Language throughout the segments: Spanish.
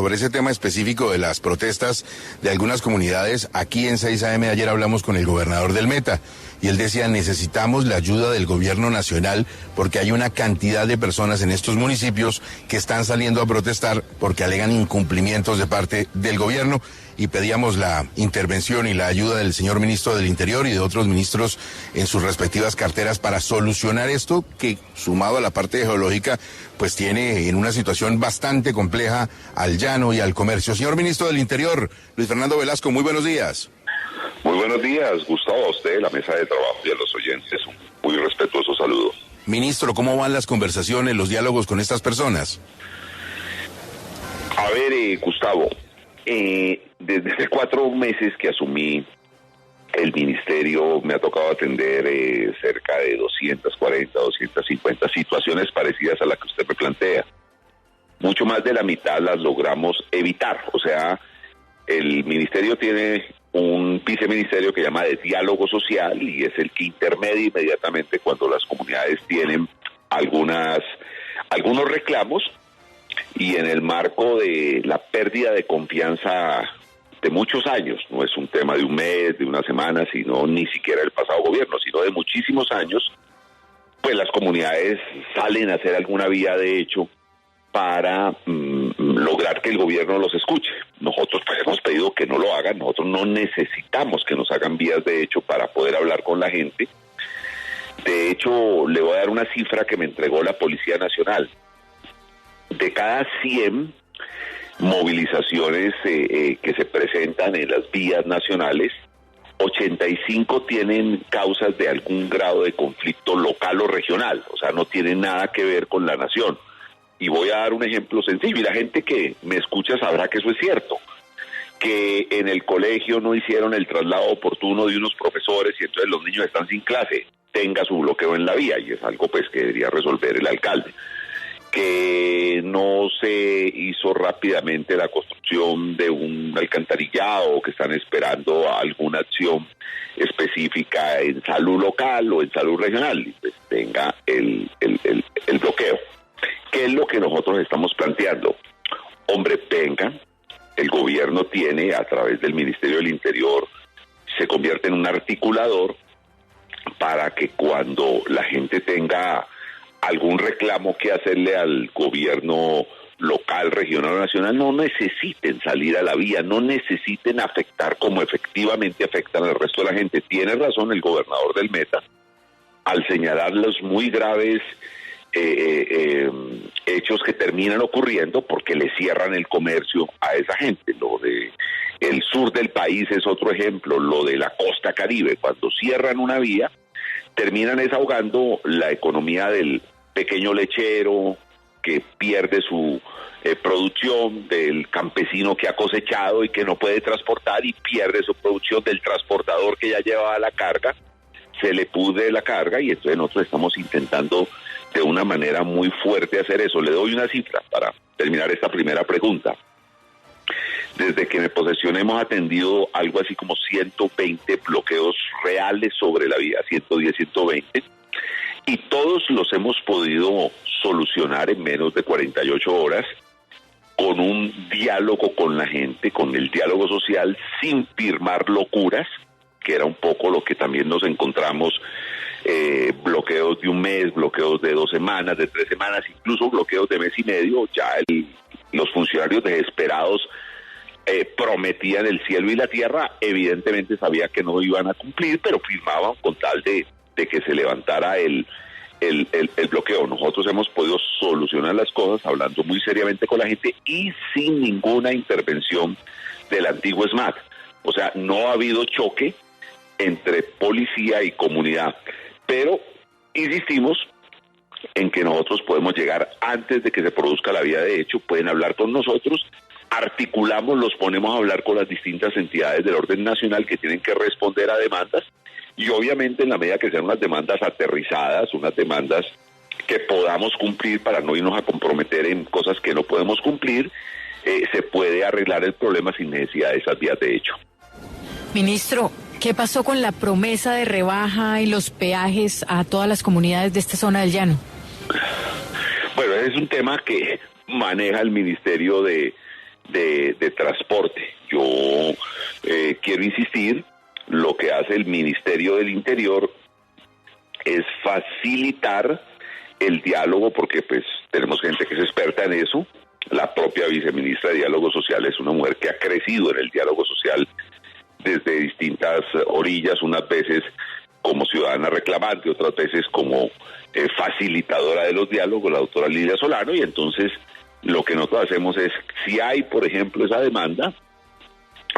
Sobre ese tema específico de las protestas de algunas comunidades, aquí en 6 AM ayer hablamos con el gobernador del Meta y él decía necesitamos la ayuda del gobierno nacional porque hay una cantidad de personas en estos municipios que están saliendo a protestar porque alegan incumplimientos de parte del gobierno y pedíamos la intervención y la ayuda del señor ministro del Interior y de otros ministros en sus respectivas carteras para solucionar esto que, sumado a la parte geológica, pues tiene en una situación bastante compleja al llano y al comercio. Señor ministro del Interior, Luis Fernando Velasco, muy buenos días. Muy buenos días, Gustavo, a usted, la mesa de trabajo y a los oyentes. Un muy respetuoso saludo. Ministro, ¿cómo van las conversaciones, los diálogos con estas personas? A ver, Gustavo, desde hace 4 meses que asumí el ministerio, me ha tocado atender cerca de 240, 250 situaciones parecidas a la que usted me plantea. Mucho más de la mitad las logramos evitar. O sea, el ministerio tiene un viceministerio que llama de diálogo social y es el que intermedia inmediatamente cuando las comunidades tienen algunos reclamos, y en el marco de la pérdida de confianza de muchos años, no es un tema de un mes, de una semana, sino ni siquiera del pasado gobierno, sino de muchísimos años, pues las comunidades salen a hacer alguna vía de hecho para lograr que el gobierno los escuche. Nosotros pues hemos pedido que no lo hagan, nosotros no necesitamos que nos hagan vías de hecho para poder hablar con la gente. De hecho, le voy a dar una cifra que me entregó la Policía Nacional. De cada 100 movilizaciones que se presentan en las vías nacionales, 85 tienen causas de algún grado de conflicto local o regional, o sea, no tienen nada que ver con la nación. Y voy a dar un ejemplo sencillo, y la gente que me escucha sabrá que eso es cierto, que en el colegio no hicieron el traslado oportuno de unos profesores y entonces los niños están sin clase, tenga su bloqueo en la vía, y es algo pues que debería resolver el alcalde. Que no se hizo rápidamente la construcción de un alcantarillado o que están esperando alguna acción específica en salud local o en salud regional, y pues tenga el bloqueo. ¿Qué es lo que nosotros estamos planteando? Hombre, venga, el gobierno tiene, a través del Ministerio del Interior, se convierte en un articulador para que cuando la gente tenga algún reclamo que hacerle al gobierno local, regional o nacional, no necesiten salir a la vía, no necesiten afectar como efectivamente afectan al resto de la gente. Tiene razón el gobernador del Meta al señalar los muy graves hechos que terminan ocurriendo porque le cierran el comercio a esa gente. Lo de el sur del país es otro ejemplo, lo de la costa Caribe, cuando cierran una vía, terminan ahogando la economía del pequeño lechero que pierde su producción, del campesino que ha cosechado y que no puede transportar y pierde su producción, del transportador que ya llevaba la carga, se le pudre la carga, y entonces nosotros estamos intentando de una manera muy fuerte hacer eso. Le doy una cifra para terminar esta primera pregunta. Desde que me posesioné hemos atendido algo así como 120 bloqueos reales sobre la vía, 110, 120, y todos los hemos podido solucionar en menos de 48 horas con un diálogo con la gente, con el diálogo social, sin firmar locuras, que era un poco lo que también nos encontramos, bloqueos de un mes, bloqueos de 2 semanas, de 3 semanas, incluso bloqueos de mes y medio. Ya los funcionarios desesperados prometían el cielo y la tierra, evidentemente sabía que no iban a cumplir, pero firmaban con tal de que se levantara el bloqueo. Nosotros hemos podido solucionar las cosas hablando muy seriamente con la gente y sin ninguna intervención del antiguo SMAT. O sea, no ha habido choque entre policía y comunidad, pero insistimos en que nosotros podemos llegar antes de que se produzca la vía de hecho, pueden hablar con nosotros, articulamos, los ponemos a hablar con las distintas entidades del orden nacional que tienen que responder a demandas, y obviamente en la medida que sean unas demandas aterrizadas, unas demandas que podamos cumplir para no irnos a comprometer en cosas que no podemos cumplir, se puede arreglar el problema sin necesidad de esas vías de hecho. Ministro, ¿qué pasó con la promesa de rebaja y los peajes a todas las comunidades de esta zona del llano? Bueno, es un tema que maneja el Ministerio de de transporte. Yo quiero insistir, lo que hace el Ministerio del Interior es facilitar el diálogo, porque pues tenemos gente que es experta en eso. La propia viceministra de Diálogo Social es una mujer que ha crecido en el diálogo social desde distintas orillas, unas veces como ciudadana reclamante, otras veces como facilitadora de los diálogos, la doctora Lidia Solano, y entonces lo que nosotros hacemos es, si hay, por ejemplo, esa demanda,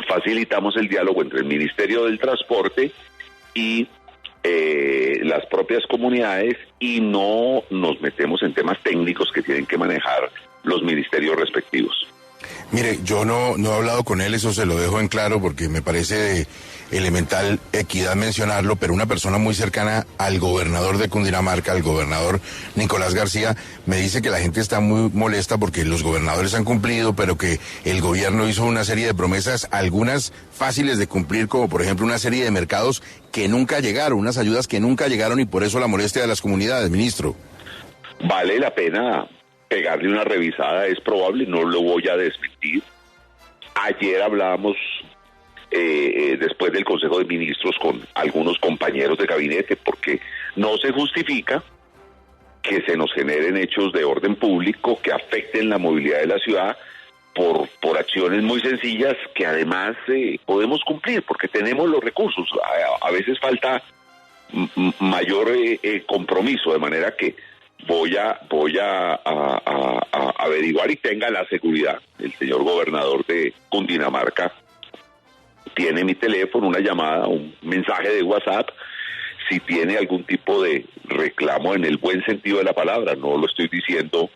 facilitamos el diálogo entre el Ministerio del Transporte y las propias comunidades, y no nos metemos en temas técnicos que tienen que manejar los ministerios respectivos. Mire, yo no he hablado con él, eso se lo dejo en claro porque me parece de elemental equidad mencionarlo, pero una persona muy cercana al gobernador de Cundinamarca, al gobernador Nicolás García, me dice que la gente está muy molesta porque los gobernadores han cumplido, pero que el gobierno hizo una serie de promesas, algunas fáciles de cumplir, como por ejemplo una serie de mercados que nunca llegaron, unas ayudas que nunca llegaron, y por eso la molestia de las comunidades, ministro. Vale la pena pegarle una revisada, es probable, no lo voy a desmentir. Ayer hablábamos después del Consejo de Ministros con algunos compañeros de gabinete, porque no se justifica que se nos generen hechos de orden público que afecten la movilidad de la ciudad por acciones muy sencillas que además podemos cumplir porque tenemos los recursos. A veces falta mayor compromiso, de manera que voy a averiguar y tenga la seguridad. El señor gobernador de Cundinamarca tiene mi teléfono, una llamada, un mensaje de WhatsApp, si tiene algún tipo de reclamo en el buen sentido de la palabra. No lo estoy diciendo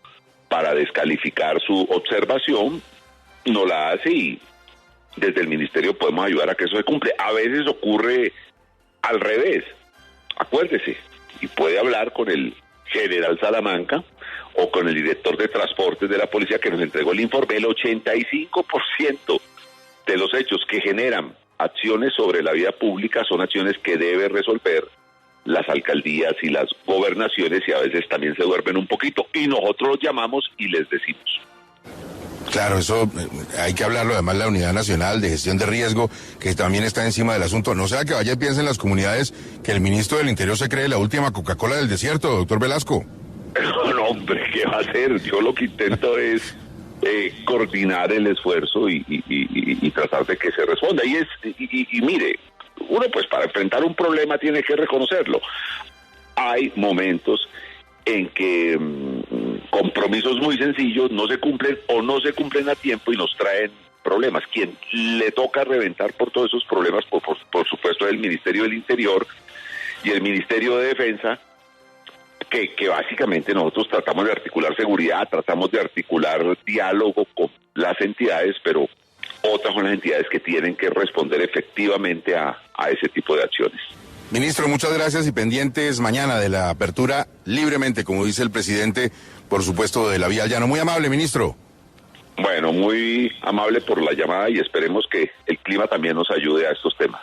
para descalificar su observación, no la hace y desde el ministerio podemos ayudar a que eso se cumple. A veces ocurre al revés, acuérdese, y puede hablar con el general Salamanca o con el director de transportes de la policía que nos entregó el informe. El 85% de los hechos que generan acciones sobre la vía pública son acciones que debe resolver las alcaldías y las gobernaciones, y a veces también se duermen un poquito, y nosotros los llamamos y les decimos. Claro, eso hay que hablarlo. Además, la Unidad Nacional de Gestión de Riesgo, que también está encima del asunto. No sea que vaya y piense en las comunidades que el ministro del Interior se cree la última Coca-Cola del desierto, doctor Velasco. No, hombre, ¿qué va a hacer? Yo lo que intento es coordinar el esfuerzo y tratar de que se responda. Y mire, uno pues para enfrentar un problema tiene que reconocerlo. Hay momentos en que compromisos muy sencillos no se cumplen o no se cumplen a tiempo y nos traen problemas. Quien le toca reventar por todos esos problemas, por supuesto, es el Ministerio del Interior y el Ministerio de Defensa, que básicamente nosotros tratamos de articular seguridad, tratamos de articular diálogo con las entidades, pero otras son las entidades que tienen que responder efectivamente a ese tipo de acciones. Ministro, muchas gracias y pendientes mañana de la apertura libremente, como dice el presidente, por supuesto, de la vía al llano. Muy amable, ministro. Bueno, muy amable por la llamada y esperemos que el clima también nos ayude a estos temas.